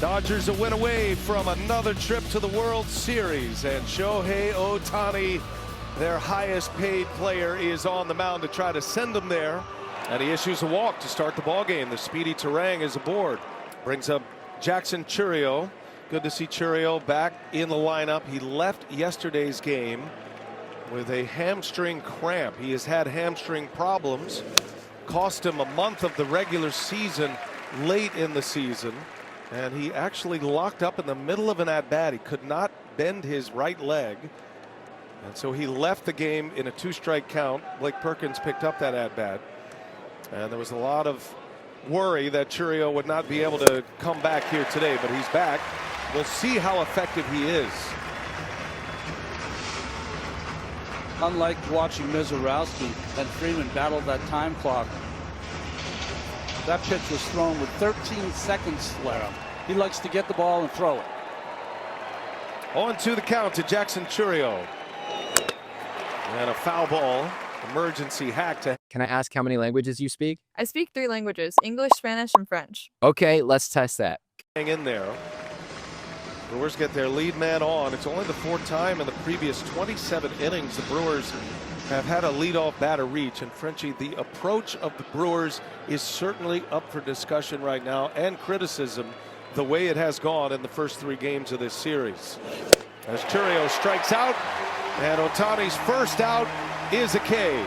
Dodgers a win away from another trip to the World Series, and Shohei Ohtani, their highest paid player, is on the mound to try to send them there, and he issues a walk to start the ball game. The speedy Terang is aboard. Brings up Jackson Chourio. Good to see Chourio back in the lineup. He left yesterday's game with a hamstring cramp. He has had hamstring problems, cost him a month of the regular season late in the season. And he actually locked up in the middle of an at-bat. He could not bend his right leg. And so he left the game in a 2-strike count. Blake Perkins picked up that at-bat. And there was a lot of worry that Chourio would not be able to come back here today, but he's back. We'll see how effective he is. Unlike watching Mizorowski and Freeman battle that time clock, that pitch was thrown with 13 seconds left. He likes to get the ball and throw it. On to the count to Jackson Chourio. And a foul ball. Emergency hack to. Can I ask how many languages you speak? I speak 3 languages, English, Spanish, and French. Okay, let's test that. Hang in there. Brewers get their lead man on. It's only the 4th time in the previous 27 innings the Brewers have had a leadoff batter reach. And Frenchie, the approach of the Brewers is certainly up for discussion right now and criticism, the way it has gone in the first 3 games of this series. As Chourio strikes out, and Ohtani's first out is a K.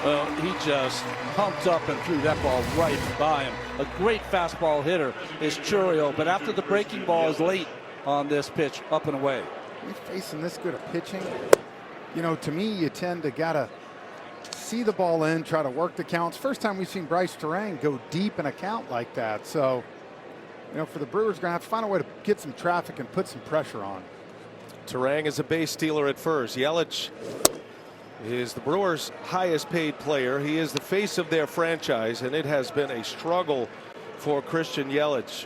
Well, he just pumped up and threw that ball right by him. A great fastball hitter is Chourio, but after the breaking ball is late on this pitch, up and away. You're facing this good of pitching. You know, to me, you tend to gotta see the ball in, try to work the counts. First time we've seen Bryce Terang go deep in a count like that. So, you know, for the Brewers, gonna have to find a way to get some traffic and put some pressure on. Terang is a base stealer at first. Yelich is the Brewers' highest paid player. He is the face of their franchise, and it has been a struggle for Christian Yelich.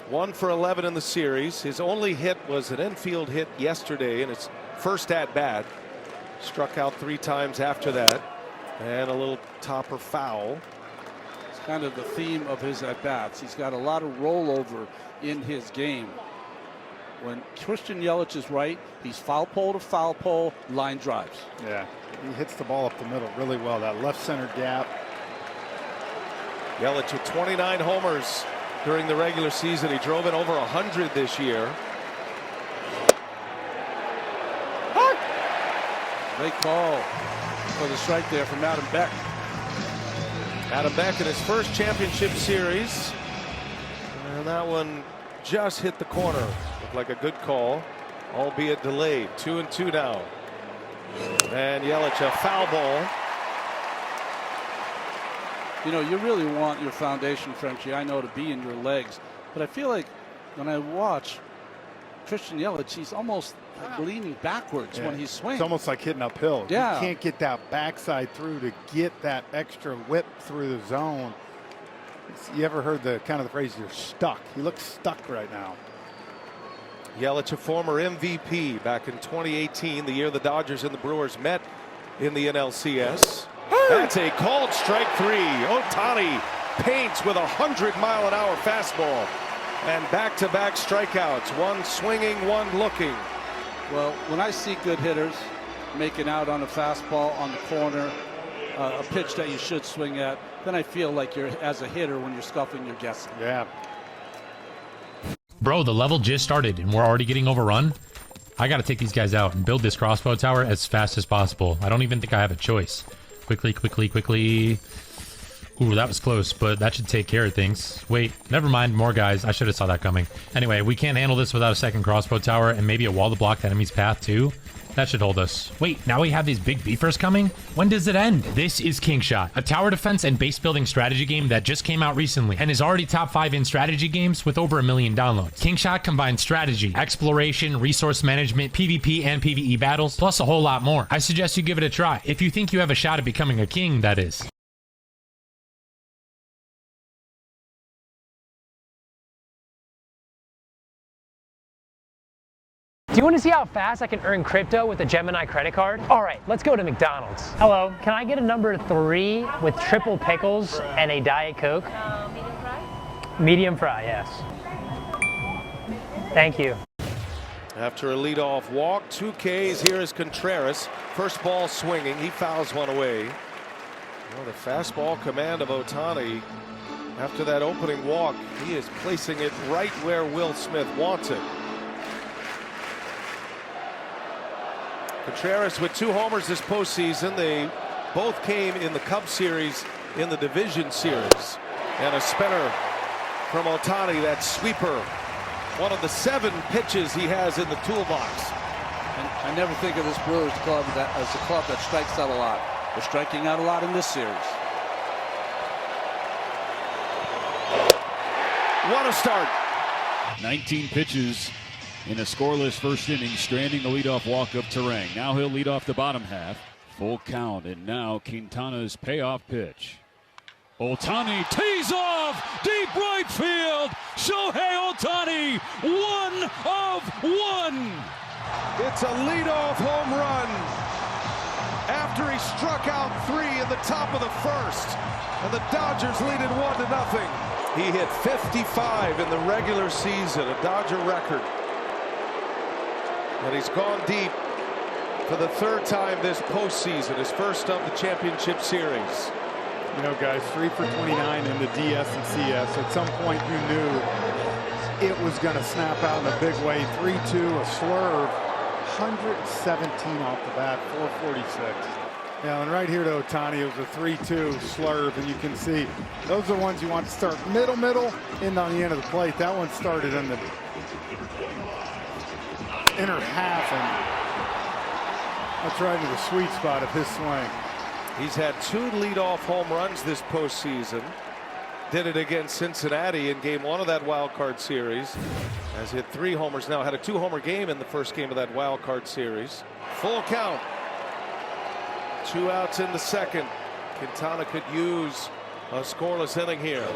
1 for 11 in the series. His only hit was an infield hit yesterday in his first at bat. Struck out 3 times after that, and a little topper foul. It's kind of the theme of his at bats. He's got a lot of rollover in his game. When Christian Yelich is right, he's foul pole to foul pole, line drives. Yeah, he hits the ball up the middle really well. That left center gap. Yelich with 29 homers during the regular season. He drove in over 100 this year. Great call for the strike there from Adam Beck. Adam Beck in his first championship series. And that one just hit the corner. Looked like a good call, albeit delayed. 2-2 now. And Yelich, a foul ball. You know, you really want your foundation, Frenchie, I know, to be in your legs. But I feel like when I watch Christian Yelich, he's almost leaning backwards when he's swinging. It's almost like hitting uphill. Yeah. You can't get that backside through to get that extra whip through the zone. You ever heard the kind of the phrase, you're stuck? He looks stuck right now. Yelich, a former MVP back in 2018, the year the Dodgers and the Brewers met in the NLCS. That's a called strike 3. Ohtani paints with a 100-mile-an-hour fastball. And back-to-back strikeouts, one swinging, one looking. Well, when I see good hitters making out on a fastball on the corner, a pitch that you should swing at, then I feel like you're, as a hitter, when you're scuffing, you're guessing. Yeah. Bro, the level just started and we're already getting overrun. I got to take these guys out and build this crossbow tower as fast as possible. I don't even think I have a choice. Quickly, quickly, quickly. Ooh, that was close, but that should take care of things. Wait, never mind, more guys. I should have saw that coming. Anyway, we can't handle this without a second crossbow tower and maybe a wall to block the enemy's path too. That should hold us. Wait, now we have these big beefers coming? When does it end? This is King Shot, a tower defense and base building strategy game that just came out recently and is already top 5 in strategy games with over 1 million downloads. King Shot combines strategy, exploration, resource management, PvP and PvE battles, plus a whole lot more. I suggest you give it a try, if you think you have a shot at becoming a king, that is. Do you want to see how fast I can earn crypto with a Gemini credit card? All right, let's go to McDonald's. Hello, can I get a number 3 with triple pickles and a Diet Coke? Medium fry? Medium fry, yes. Thank you. After a leadoff walk, 2 Ks. Here is Contreras. First ball swinging. He fouls one away. Well, the fastball command of Ohtani. After that opening walk, he is placing it right where Will Smith wants it. Contreras with 2 homers this postseason. They both came in the Cubs series, in the division series. And a spinner from Ohtani, that sweeper. One of the 7 pitches he has in the toolbox. And I never think of this Brewers club as a club that strikes out a lot. They're striking out a lot in this series. What a start. 19 pitches in a scoreless first inning, stranding the leadoff walk of Terang. Now he'll lead off the bottom half. Full count, and now Quintana's payoff pitch. Ohtani tees off, deep right field. Shohei Ohtani, 1 of 1. It's a leadoff home run after he struck out 3 in the top of the first, and the Dodgers lead it 1-0. He hit 55 in the regular season, a Dodger record. And he's gone deep for the 3rd time this postseason, his first of the championship series. You know, guys, 3 for 29 in the DS and CS. At some point, you knew it was going to snap out in a big way. 3-2, a slurve, 117 off the bat, 446. Yeah, and right here to Ohtani, it was a 3-2 slurve, and you can see those are the ones you want to start middle, in on the end of the plate. That one started in the inner half, and that's right into the sweet spot of his swing. He's had 2 leadoff home runs this postseason. Did it against Cincinnati in game 1 of that wild card series. Has hit 3 homers now. Had a 2-homer game in the first game of that wild card series. Full count. 2 outs in the second. Quintana could use a scoreless inning here.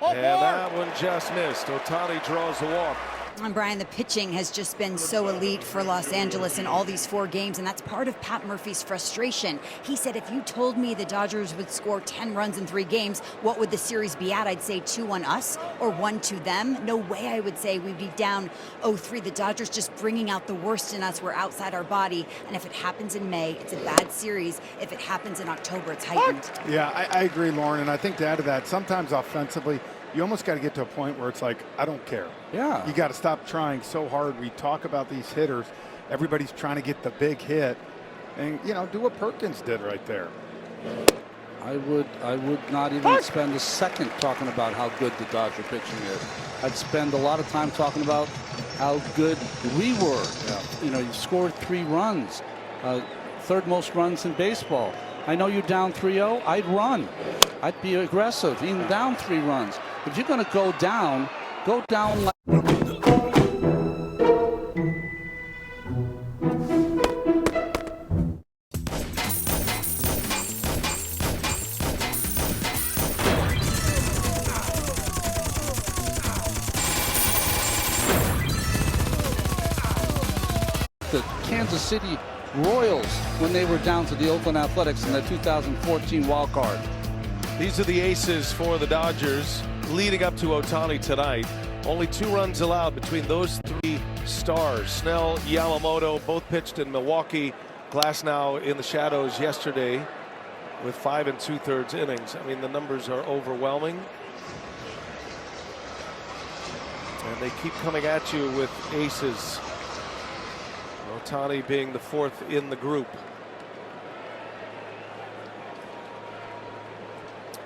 And that one just missed. Ohtani draws the walk. And Brian, the pitching has just been so elite for Los Angeles in all these 4 games, and that's part of Pat Murphy's frustration. He said, if you told me the Dodgers would score 10 runs in 3 games, what would the series be at? I'd say 2 on us or 1 to them. No way I would say we'd be down 0-3. The Dodgers just bringing out the worst in us. We're outside our body, and if it happens in May, it's a bad series. If it happens in October, it's heightened. Yeah, I agree, Lauren, and I think to add to that, sometimes offensively, you almost got to get to a point where it's like, I don't care. Yeah. You got to stop trying so hard. We talk about these hitters. Everybody's trying to get the big hit. And, you know, do what Perkins did right there. I would not even spend a second talking about how good the Dodger pitching is. I'd spend a lot of time talking about how good we were. Yeah. You know, you scored 3 runs, 3rd most runs in baseball. I know you're down 3-0. I'd run. I'd be aggressive, even down 3 runs. If you're going to go down like. The Kansas City Royals when they were down to the Oakland Athletics in the 2014 wild card. These are the aces for the Dodgers leading up to Ohtani tonight. Only 2 runs allowed between those 3 stars. Snell, Yamamoto, both pitched in Milwaukee. Glasnow in the shadows yesterday with 5 2/3 innings. I mean, the numbers are overwhelming. And they keep coming at you with aces. Ohtani being the 4th in the group.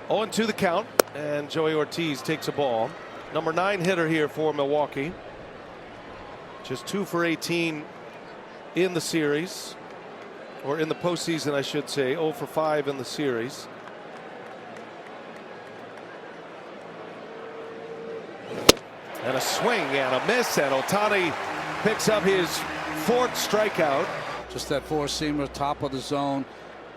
0-2 the count, and Joey Ortiz takes a ball. Number 9 hitter here for Milwaukee. Just 2 for 18 in the series, or in the postseason, I should say. 0 for 5 in the series. And a swing and a miss, and Ohtani picks up his 4th strikeout. Just that 4-seamer, top of the zone.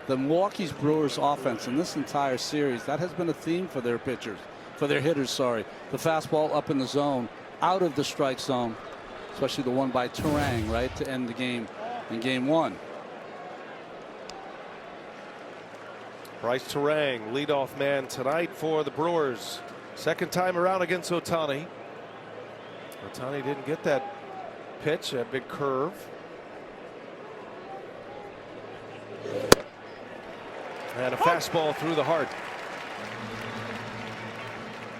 The Milwaukee's Brewers offense in this entire series, that has been a theme for their pitchers, for their hitters, sorry. The fastball up in the zone, out of the strike zone, especially the one by Terang, right, to end the game in game 1. Bryce Terang, leadoff man tonight for the Brewers. Second time around against Ohtani. Ohtani didn't get that pitch, that big curve. And a fastball through the heart.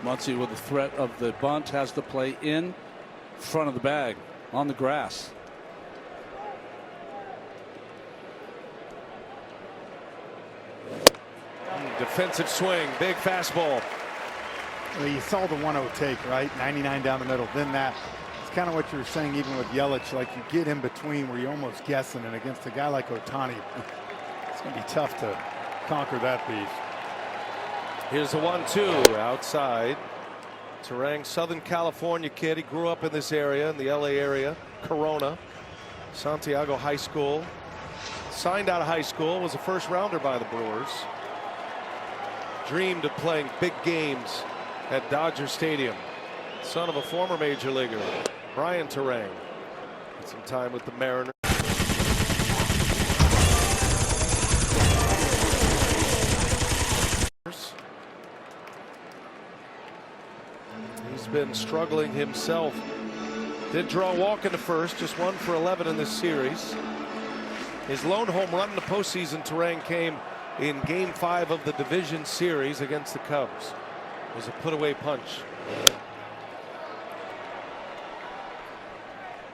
Muncy with the threat of the bunt has to play in front of the bag on the grass. Defensive swing, big fastball. Well, you saw the 1-0 take, right? 99 down the middle. Then that, it's kind of what you were saying even with Yelich, like you get in between where you're almost guessing, and against a guy like Ohtani, it's going to be tough to conquer that beast. Here's the 1-2 outside. Turang, Southern California kid. He grew up in this area, in the LA area. Corona, Santiago High School. Signed out of high school, was a first rounder by the Brewers. Dreamed of playing big games at Dodger Stadium. Son of a former major leaguer, Brian Turang. Had some time with the Mariners. He's been struggling himself. Did draw a walk in the first, just 1 for 11 in this series. His lone home run in the postseason, Turang, came in Game 5 of the division series against the Cubs. It was a put-away punch.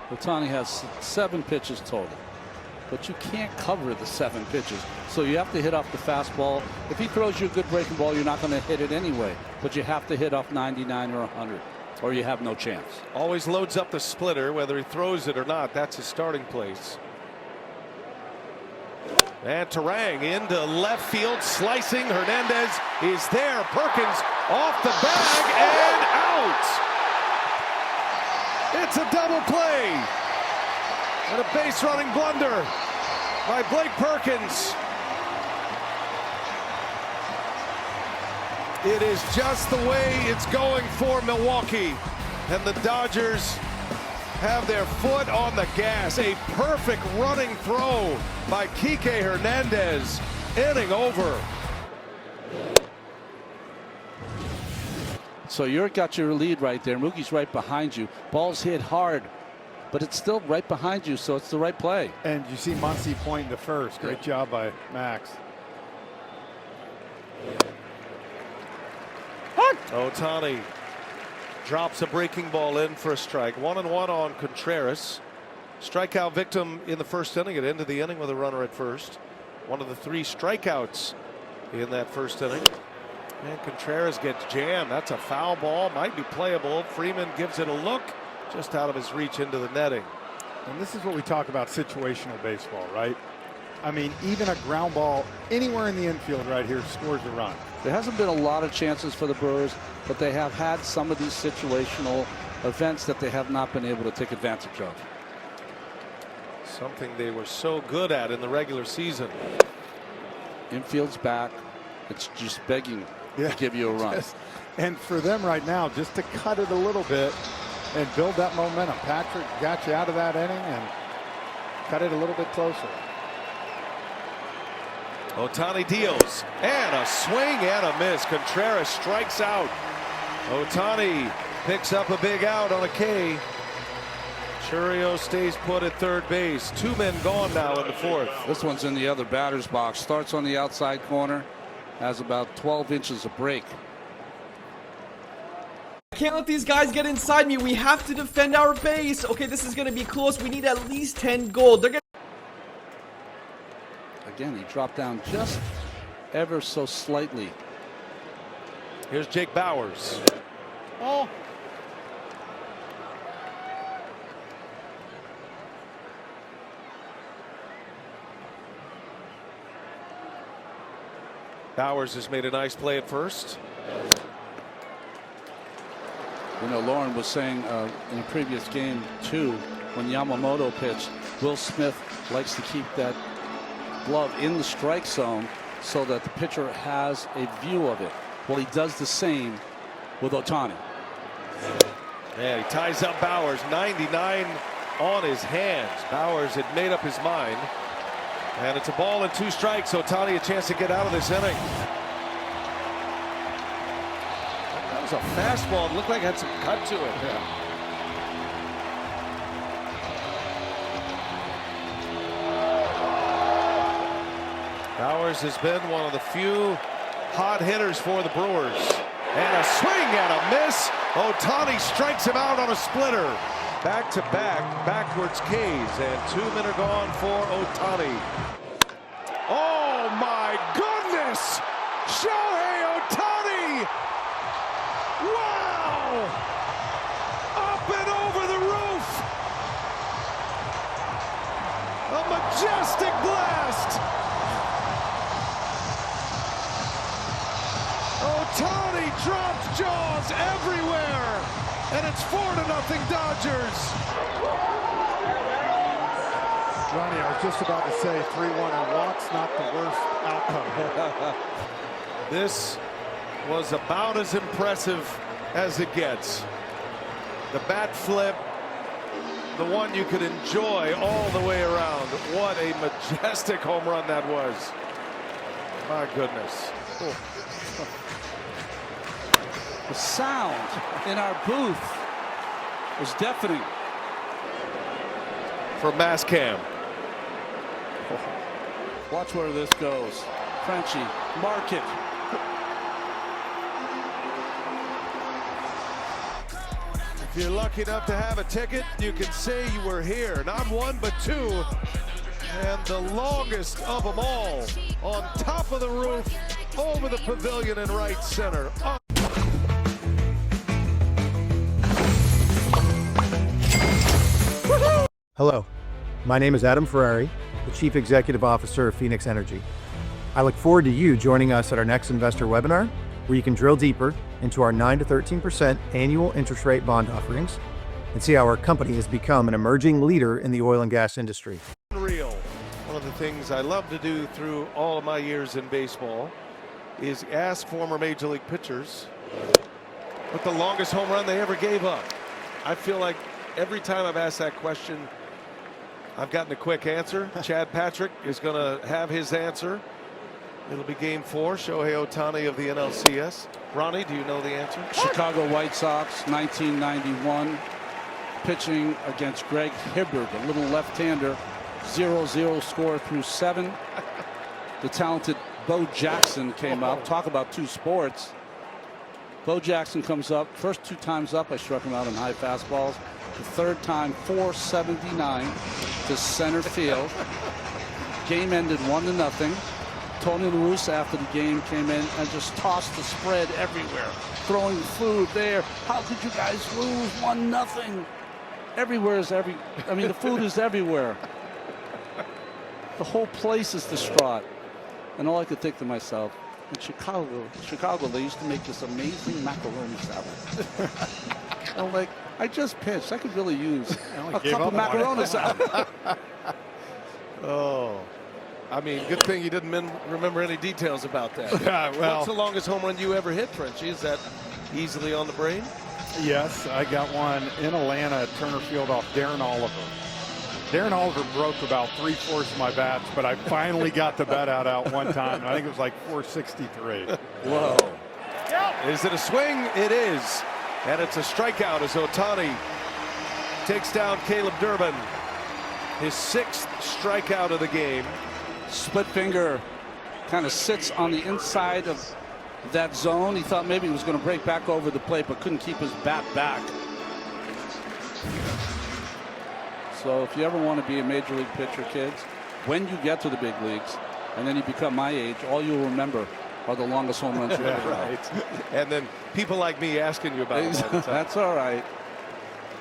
Ohtani has 7 pitches total, but you can't cover the 7 pitches, so you have to hit off the fastball. If he throws you a good breaking ball, you're not going to hit it anyway, but you have to hit off 99 or 100, or you have no chance. Always loads up the splitter, whether he throws it or not. That's his starting place. And Turang into left field, slicing. Hernandez is there. Perkins off the bag and out. It's a double play. And a base running blunder by Blake Perkins. It is just the way it's going for Milwaukee. And the Dodgers have their foot on the gas. A perfect running throw by Kike Hernandez. Inning over. So you're got your lead right there. Mookie's right behind you. Ball's hit hard, but it's still right behind you, so it's the right play. And you see Muncy pointing to first. Great job by Max. Ohtani drops a breaking ball in for a strike. 1-1 on Contreras. Strikeout victim in the first inning. At end of the inning with a runner at first. One of the 3 strikeouts in that first inning. And Contreras gets jammed. That's a foul ball. Might be playable. Freeman gives it a look. Just out of his reach into the netting. And this is what we talk about, situational baseball, right? I mean, even a ground ball anywhere in the infield right here scores a run. There hasn't been a lot of chances for the Brewers, but they have had some of these situational events that they have not been able to take advantage of. Something they were so good at in the regular season. Infield's back. It's just begging to give you a run. And for them right now, just to cut it a little bit and build that momentum. Patrick got you out of that inning and cut it a little bit closer. Ohtani deals, and a swing and a miss. Contreras strikes out. Ohtani picks up a big out on a K. Churio stays put at third base. 2 men gone now in the 4th. This one's in the other batter's box. Starts on the outside corner. Has about 12 inches of break. I can't let these guys get inside me. We have to defend our base. Okay, this is going to be close. We need at least 10 gold. They're going Again, he dropped down just ever so slightly. Here's Jake Bauers. Oh. Bauers has made a nice play at first. You know, Lauren was saying in a previous game too, when Yamamoto pitched, Will Smith likes to keep that glove in the strike zone so that the pitcher has a view of it. Well, he does the same with Ohtani. Yeah, he ties up Bauers. 99 on his hands. Bauers had made up his mind. And it's a ball and 2 strikes. Ohtani a chance to get out of this inning. was a fastball. It looked like it had some cut to it. Yeah. Bowers has been one of the few hot hitters for the Brewers. And a swing and a miss. Ohtani strikes him out on a splitter. Back-to-back backwards Ks, and 2 men are gone for Ohtani. Oh my goodness! Shohei Ohtani! Wow! Up and over the roof! A majestic blast! Ohtani dropped jaws everywhere, and it's 4-0 Dodgers. Ronnie, I was just about to say 3-1 and walks, not the worst outcome. This was about as impressive as it gets. The bat flip, the one you could enjoy all the way around. What a majestic home run that was. My goodness. Oh. The sound in our booth was deafening. For Mascam. Watch where this goes. Frenchie, mark it. If you're lucky enough to have a ticket, you can say you were here. Not one, but two. And the longest of them all, on top of the roof, over the pavilion in right center. Hello, my name is Adam Ferrari, the Chief Executive Officer of Phoenix Energy. I look forward to you joining us at our next investor webinar, where you can drill deeper into our 9 to 13% annual interest rate bond offerings and see how our company has become an emerging leader in the oil and gas industry. Unreal. One of the things I love to do through all of my years in baseball is ask former major league pitchers what the longest home run they ever gave up. I feel like every time I've asked that question, I've gotten a quick answer. Chad Patrick is going to have his answer. It'll be game 4. Shohei Ohtani of the NLCS. Ronnie, do you know the answer? Chicago White Sox, 1991. Pitching against Greg Hibbert, a little left-hander. 0-0 score through 7. The talented Bo Jackson came up. Talk about two sports. Bo Jackson comes up. First 2 times up, I struck him out on high fastballs. The third time, 479 to center field. Game ended 1-0. Tony La Russa after the game came in and just tossed the spread everywhere, throwing food there. How could you guys lose 1-0? Everywhere is the food is everywhere. The whole place is distraught. And all I could think to myself, in Chicago, they used to make this amazing macaroni salad. I'm like, I just pitched. I could really use a cup of macaroni salad. Oh. I mean, good thing you didn't remember any details about that. Well, what's the longest home run you ever hit, Frenchie? Is that easily on the brain? yes, I got one in Atlanta at Turner Field off Darren Oliver. Darren Oliver broke about 3/4 of my bats, but I finally got the bat out one time. I think it was like 463. Whoa. Is it a swing? It is. And it's a strikeout as Ohtani takes down Caleb Durbin. His 6th strikeout of the game. Split finger kind of sits on the inside of that zone. He thought maybe he was going to break back over the plate, but couldn't keep his bat back. So if you ever want to be a major league pitcher, kids, when you get to the big leagues and then you become my age, all you'll remember are the longest home runs you ever hit. Right. And then people like me asking you about it all the time. That's all right.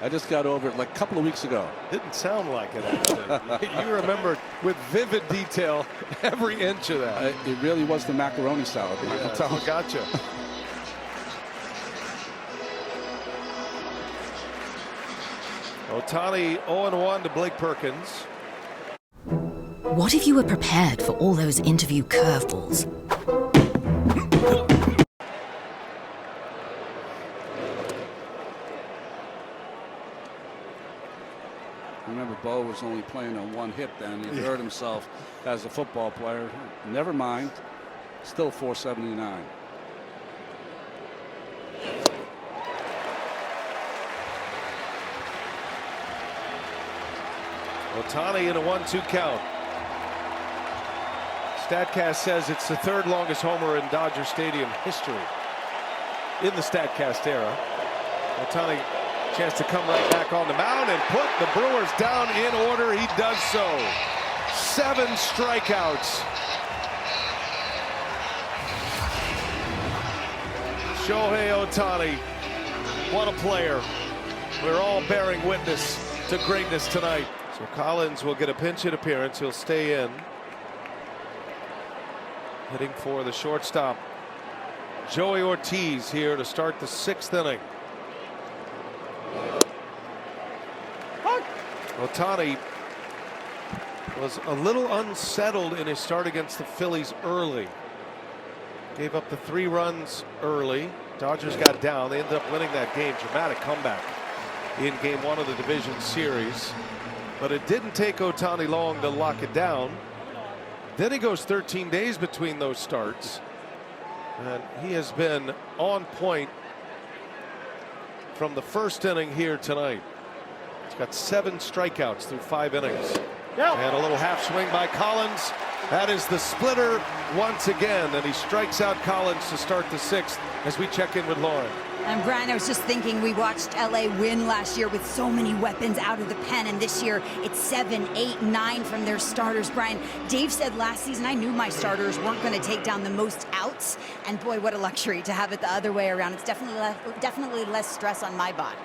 I just got over it like a couple of weeks ago. Didn't sound like it, actually. You remember with vivid detail every inch of that. It really was the macaroni salad. That's how it got you. Ohtani 0-1 to Blake Perkins. What if you were prepared for all those interview curveballs? Remember, Bo was only playing on one hip then. He hurt himself as a football player. Never mind. Still 479. Ohtani in a 1-2 count. StatCast says it's the third longest homer in Dodger Stadium history. In the StatCast era. Ohtani, chance to come right back on the mound and put the Brewers down in order. He does so. 7 strikeouts. Shohei Ohtani, what a player. We're all bearing witness to greatness tonight. So Collins will get a pinch hit appearance. He'll stay in. Hitting for the shortstop. Joey Ortiz here to start the 6th inning. Ohtani was a little unsettled in his start against the Phillies early. Gave up the 3 runs early. Dodgers got down. They ended up winning that game. Dramatic comeback in game 1 of the division series. But it didn't take Ohtani long to lock it down. Then he goes 13 days between those starts. And he has been on point from the 1st inning here tonight. He's got 7 strikeouts through 5 innings. And a little half swing by Collins. That is the splitter once again. And he strikes out Collins to start the 6th as we check in with Lauren. And Brian, I was just thinking, we watched LA win last year with so many weapons out of the pen, and this year it's 7, 8, 9 from their starters. Brian, Dave said last season, I knew my starters weren't going to take down the most outs, and boy, what a luxury to have it the other way around. It's definitely less stress on my body.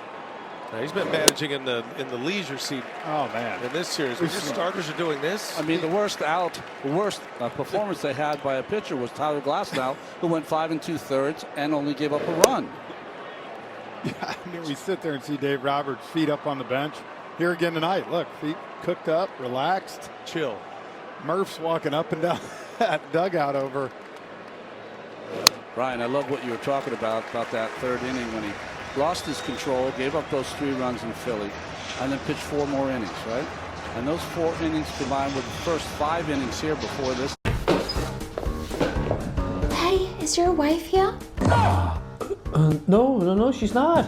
Now he's been managing in the leisure seat. Oh man! In this series, your starters are doing this. I mean, the worst performance they had by a pitcher was Tyler Glasnow, who went 5 2/3 and only gave up a run. Yeah, I mean, we sit there and see Dave Roberts' feet up on the bench. Here again tonight. Look, feet cooked up, relaxed, chill. Murph's walking up and down that dugout over. Brian, I love what you were talking about that 3rd inning when he lost his control, gave up those 3 runs in Philly, and then pitched 4 more innings, right? And those 4 innings combined with the first 5 innings here before this. Hey, is your wife here? No, she's not.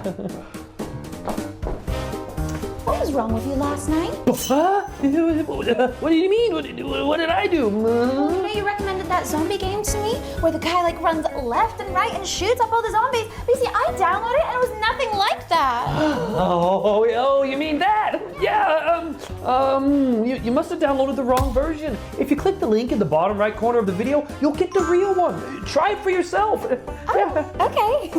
What was wrong with you last night? Huh? What do you mean? What did I do? Well, you know you recommended that zombie game to me where the guy like runs left and right and shoots up all the zombies. But you see, I downloaded it and it was nothing like that. Oh, you mean that? Yeah, you must have downloaded the wrong version. If you click the link in the bottom right corner of the video, you'll get the real one. Try it for yourself. Oh, okay.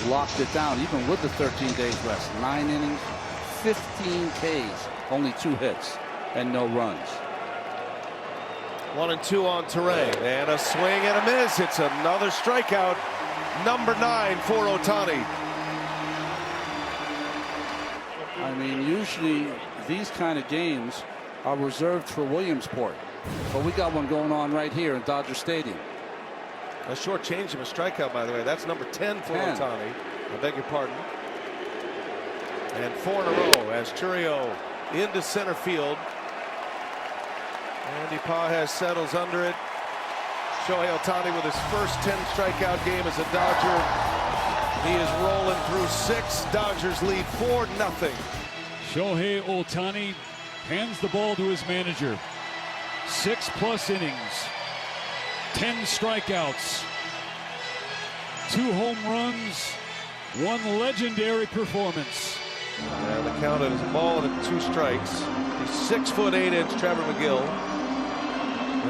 Locked it down even with the 13 days rest. 9 innings, 15 Ks, only 2 hits and no runs. 1 and 2 on Terrain, and a swing and a miss. It's another strikeout, number 9 for Ohtani. I mean, usually these kind of games are reserved for Williamsport, but we got one going on right here in Dodger Stadium. A short change of a strikeout, by the way. That's number 10 for Ohtani. I beg your pardon. And 4 in a row as Churio into center field. Andy Pages settles under it. Shohei Ohtani with his first 10 strikeout game as a Dodger. He is rolling through 6. Dodgers lead 4-0. Shohei Ohtani hands the ball to his manager. 6+ innings. 10 strikeouts, 2 home runs, 1 legendary performance. And the count is a ball and 2 strikes. He's 6'8" Trevor McGill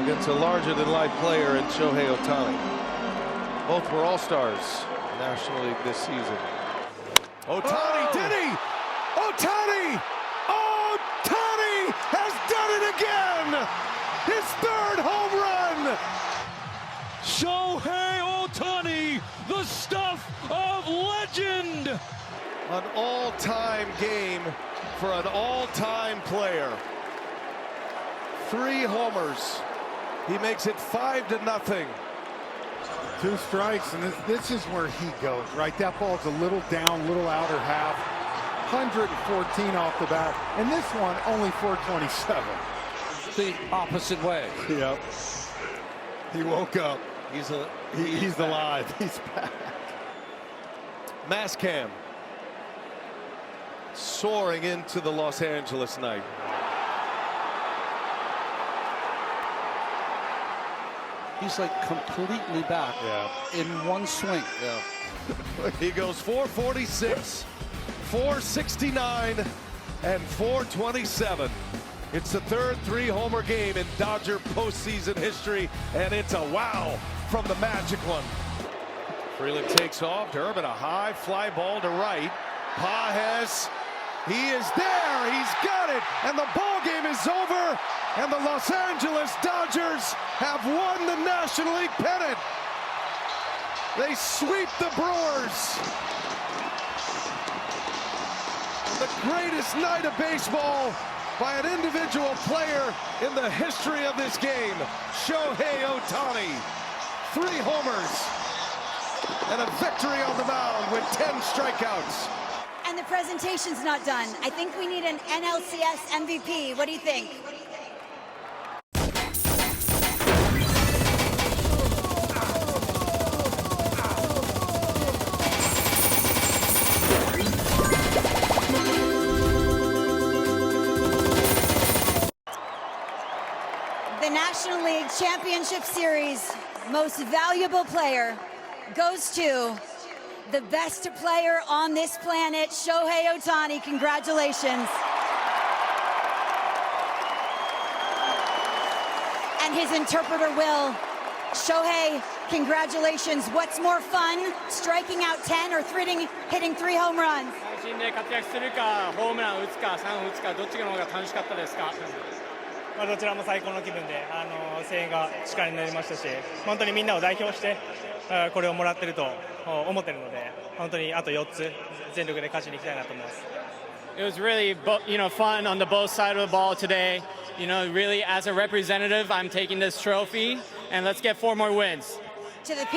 against a larger-than-life player in Shohei Ohtani. Both were all-stars in the National League this season. Ohtani, did he? Ohtani! Ohtani has done it again! His 3rd home run! Shohei Ohtani, the stuff of legend. An all-time game for an all-time player. 3 homers. He makes it 5-0. 2 strikes, and this is where he goes, right? That ball's a little down, little outer half. 114 off the bat, and this one only 427. The opposite way. Yep. He woke up. He's alive. He's back. Mascam soaring into the Los Angeles night. He's like completely back in one swing. He goes 446, 469, and 427. It's the third 3-homer game in Dodger postseason history, and it's a wow from the magic one. Freeland takes off. Durbin, a high fly ball to right. Pages, he is there. He's got it, and the ball game is over. And the Los Angeles Dodgers have won the National League pennant. They sweep the Brewers. The greatest night of baseball by an individual player in the history of this game. Shohei Ohtani. 3 homers and a victory on the mound with 10 strikeouts. And the presentation's not done. I think we need an NLCS MVP. What do you think? The National League Championship Series most valuable player goes to the best player on this planet, Shohei Ohtani. Congratulations. And his interpreter will. Shohei, congratulations. What's more fun, striking out 10 or hitting 3 home runs? 三振で活躍するか、ホームランを打つか、3打つか、どっちの方が楽しかったですか？どちらも最高の気分で、声援が力になりましたし、本当にみんなを代表してこれをもらってると思ってるので、本当にあと4つ全力で勝ちに行きたいなと思います。It was really, fun on the both side of the ball today. Really as a representative, I'm taking this trophy, and let's get 4 more wins. To the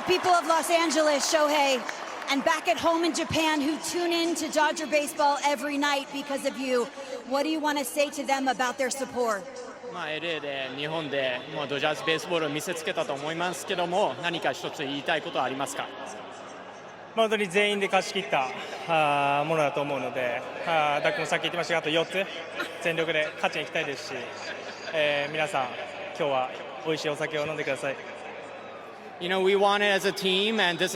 people of Los Angeles, Shohei, and back at home in Japan who tune in to Dodger baseball every night because of you, what do you want to say to them about their support? LA で日本でドジャースベースボールを見せつけたと思いますけども、何か一つ言いたいことはありますか？本当に全員で勝ち切ったものだと思うので、ダックもさっき言ってましたが、あと4つ全力で勝ちに行きたいですし、皆さん今日は美味しいお酒を飲んでください。We won it as a team, and this